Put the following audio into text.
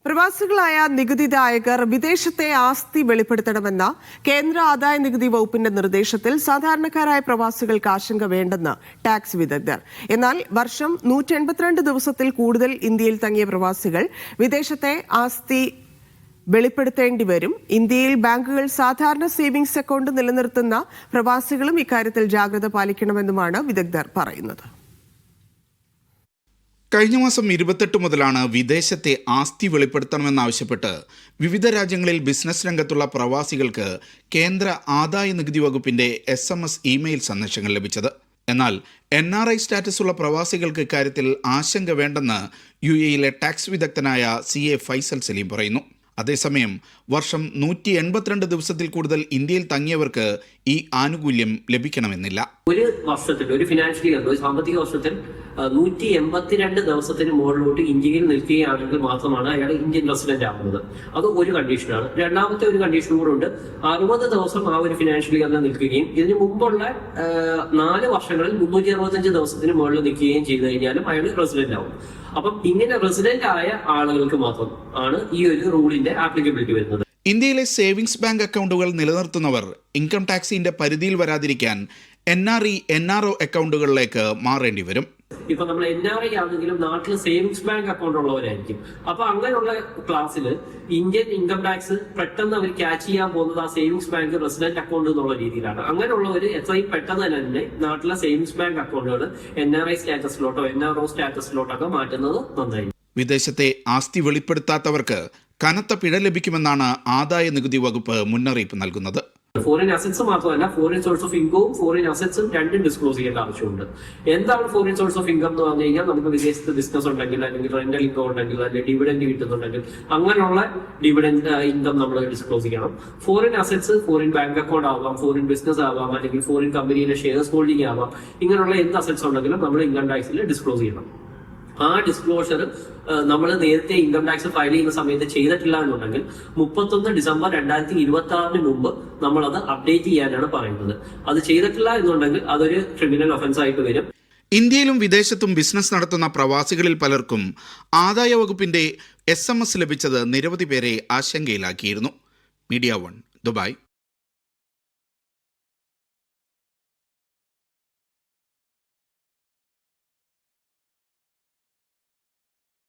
പ്രവാസികളായ നികുതിദായകർ വിദേശത്തെ ആസ്തി വെളിപ്പെടുത്തണമെന്ന കേന്ദ്ര ആദായ നികുതി വകുപ്പിന്റെ നിർദ്ദേശത്തിൽ സാധാരണക്കാരായ പ്രവാസികൾക്ക് ആശങ്ക വേണ്ടെന്ന് ടാക്സ് വിദഗ്ധർ. എന്നാൽ വർഷം 182 ദിവസത്തിൽ കൂടുതൽ ഇന്ത്യയിൽ തങ്ങിയ പ്രവാസികൾ വിദേശത്തെ ആസ്തി വെളിപ്പെടുത്തേണ്ടി വരും. ഇന്ത്യയിൽ ബാങ്കുകൾ സാധാരണ സേവിങ്സ് അക്കൗണ്ട് നിലനിർത്തുന്ന പ്രവാസികളും ഇക്കാര്യത്തിൽ ജാഗ്രത പാലിക്കണമെന്നുമാണ് വിദഗ്ധർ പറയുന്നത്. കഴിഞ്ഞ മാസം 28 മുതലാണ് വിദേശത്തെ ആസ്തി വെളിപ്പെടുത്തണമെന്നാവശ്യപ്പെട്ട് വിവിധ രാജ്യങ്ങളിൽ ബിസിനസ് രംഗത്തുള്ള പ്രവാസികൾക്ക് കേന്ദ്ര ആദായ നികുതി വകുപ്പിന്റെ SMS ഇമെയിൽ സന്ദേശങ്ങൾ ലഭിച്ചത്. എന്നാൽ NRI സ്റ്റാറ്റസ് ഉള്ള പ്രവാസികൾക്ക് ഇക്കാര്യത്തിൽ ആശങ്ക വേണ്ടെന്ന് UAE ടാക്സ് വിദഗ്ധനായ CA ഫൈസൽ സലീം പറയുന്നു. അതേസമയം വർഷം 182 ദിവസത്തിൽ കൂടുതൽ ഇന്ത്യയിൽ തങ്ങിയവർക്ക് ഈ ആനുകൂല്യം ലഭിക്കണമെന്നില്ല. ഒരു വർഷത്തിൽ, ഒരു ഫിനാൻഷ്യൽ ഇയർ, ഒരു സാമ്പത്തിക വർഷത്തിൽ 182 ദിവസത്തിന് മുകളിലോട്ട് ഇന്ത്യയിൽ നിൽക്കുകയാണെങ്കിൽ മാത്രമാണ് അയാൾ ഇന്ത്യൻ റെസിഡന്റ് ആകുന്നത്. അത് ഒരു കണ്ടീഷനാണ്. രണ്ടാമത്തെ ഒരു കണ്ടീഷനും കൂടെ ഉണ്ട്. 60 ദിവസം ആ ഒരു ഫിനാൻഷ്യൽ ഇയറിൽ നിൽക്കുകയും ഇതിന് മുമ്പുള്ള 4 വർഷങ്ങളിൽ 365 ദിവസത്തിന് മുകളിൽ നിൽക്കുകയും ചെയ്തു കഴിഞ്ഞാലും അയാൾ റെസിഡന്റ് ആവും. അപ്പം ഇങ്ങനെ റെസിഡന്റ് ആയ ആളുകൾക്ക് മാത്രം ആണ് ഈ ഒരു റൂളിന്റെ ആപ്ലിക്കബിലിറ്റി വരുന്നത്. ഇന്ത്യയിലെ സേവിങ്സ് ബാങ്ക് അക്കൗണ്ടുകൾ നിലനിർത്തുന്നവർ ഇൻകം ടാക്സിന്റെ പരിധിയിൽ വരാതിരിക്കാൻ NRE, NRO അക്കൗണ്ടുകളിലേക്ക് മാറേണ്ടി വരും. ഇപ്പൊ നമ്മൾ NRI ആണെങ്കിലും നാട്ടിൽ സേവിങ്സ് ബാങ്ക് അക്കൗണ്ട് ഉള്ളവരായിരിക്കും. അപ്പൊ അങ്ങനെയുള്ള ക്ലാസ്സിൽ ഇന്ത്യൻ ഇൻകം ടാക്സ് പെട്ടെന്ന് അവർ ക്യാച്ച് ചെയ്യാൻ പോകുന്നത് ആ സേവിങ്സ് ബാങ്ക് റെസിഡന്റ് അക്കൗണ്ട് എന്നുള്ള രീതിയിലാണ്. അങ്ങനെയുള്ളവർ എത്രയും പെട്ടെന്ന് തന്നെ നാട്ടിലെ സേവിങ്സ് ബാങ്ക് അക്കൗണ്ടുകൾ NRI സ്റ്റാറ്റസിലോട്ടോ NRO സ്റ്റാറ്റസിലോട്ടൊക്കെ മാറ്റുന്നത് നന്നായി. വിദേശത്തെ ആസ്തി വെളിപ്പെടുത്താത്തവർക്ക് കനത്ത പിഴ ലഭിക്കുമെന്നാണ് ആദായ നികുതി വകുപ്പ് മുന്നറിയിപ്പ് നൽകുന്നത്. ഫോറിൻ അസറ്റ്സ് മാത്രമല്ല, ഫോറിൻ സോഴ്സ് ഓഫ് ഇൻകവും ഫോറിൻ അസറ്റ്സും രണ്ടും ഡിസ്ക്ലോസ് ചെയ്യേണ്ട ആവശ്യമുണ്ട്. എന്താണ് ഫോറിൻ സോഴ്സ് ഓഫ് ഇൻകം എന്ന് പറഞ്ഞു കഴിഞ്ഞാൽ, നമുക്ക് വിദേശത്ത് ബിസിനസ് ഉണ്ടെങ്കിൽ, അല്ലെങ്കിൽ റെന്റൽ ഇൻകം ഉണ്ടെങ്കിൽ, അല്ലെങ്കിൽ ഡിവിഡൻഡ് കിട്ടുന്നുണ്ടെങ്കിൽ അങ്ങനെയുള്ള ഡിവിഡൻഡ് ഇൻകം നമ്മൾ ഡിസ്ക്ലോസ് ചെയ്യണം. Foreign assets foreign bank account ആവാം, ഫോറിൻ ബിസിനസ് ആവാം, അല്ലെങ്കിൽ ഫോറിൻ കമ്പനിയിലെ ഷെയർസ് ഹോൾഡിംഗ് ആവാം. ഇങ്ങനെയുള്ള എന്ത് അസറ്റ്സ് ഉണ്ടെങ്കിലും നമ്മൾ ഇൻകം ടാക്സിൽ ഡിസ്ക്ലോസ് ചെയ്യണം. ആ ഡിസ്ക്ലോഷർ നമ്മൾ നേരത്തെ ഇൻകം ടാക്സ് ഫയൽ ചെയ്യുന്ന സമയത്ത് ചെയ്തിട്ടില്ല എന്നുണ്ടെങ്കിൽ 31 ഡിസംബർ 2026 മുമ്പ് നമ്മളത് അപ്ഡേറ്റ് ചെയ്യാനാണ് പറയുന്നത്. അത് ചെയ്തിട്ടില്ല എന്നുണ്ടെങ്കിൽ അതൊരു ക്രിമിനൽ ഒഫൻസ് ആയിട്ട് വരും. ഇന്ത്യയിലും വിദേശത്തും ബിസിനസ് നടത്തുന്ന പ്രവാസികളിൽ പലർക്കും ആദായ വകുപ്പിന്റെ SMS ലഭിച്ചത് നിരവധി പേരെ ആശങ്കയിലാക്കിയിരുന്നു. Media 1 Dubai.